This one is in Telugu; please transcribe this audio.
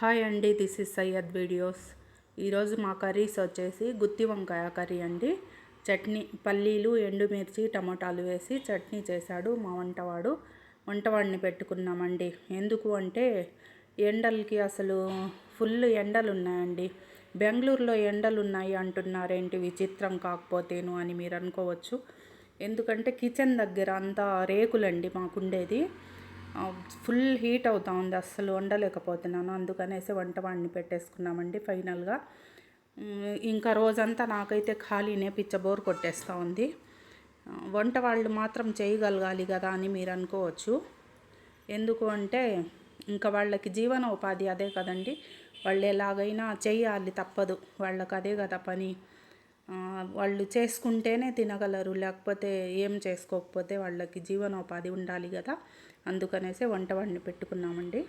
హాయ్ అండి, దిస్ ఇస్ సయ్యద్ వీడియోస్. ఈరోజు మా కర్రీస్ వచ్చేసి గుత్తి వంకాయ కర్రీ అండి. చట్నీ, పల్లీలు, ఎండుమిర్చి, టమోటాలు వేసి చట్నీ చేశాడు మా వంటవాడిని పెట్టుకున్నామండి. ఎందుకు అంటే ఎండలకి అసలు ఫుల్ ఎండలు ఉన్నాయండి. బెంగళూరులో ఎండలు ఉన్నాయి అంటున్నారేంటి విచిత్రం కాకపోతేను అని మీరు అనుకోవచ్చు. ఎందుకంటే కిచెన్ దగ్గర అంతా రేకులండి మాకుండేది. ఫుల్ హీట్ అవుతా ఉంది, అస్సలు వండలేకపోతున్నాను. అందుకనేసి వంటవాడిని పెట్టేసుకున్నామండి ఫైనల్గా. ఇంకా రోజంతా నాకైతే ఖాళీనే, పిచ్చబోర్ కొట్టేస్తూ ఉంది. వంట వాళ్ళు మాత్రం చేయగలగాలి కదా అని మీరు అనుకోవచ్చు. ఎందుకు అంటే ఇంకా వాళ్ళకి జీవనోపాధి అదే కదండి. వాళ్ళు ఎలాగైనా చేయాలి, తప్పదు, వాళ్ళకి అదే కదా పని. వాళ్ళు చేసుకుంటేనే తినగలరు, లేకపోతే ఏం చేసుకోకపోతే వాళ్ళకి జీవనోపాధి ఉండాలి కదా. అందుకనేసి వంటవాడిని పెట్టుకున్నామండి.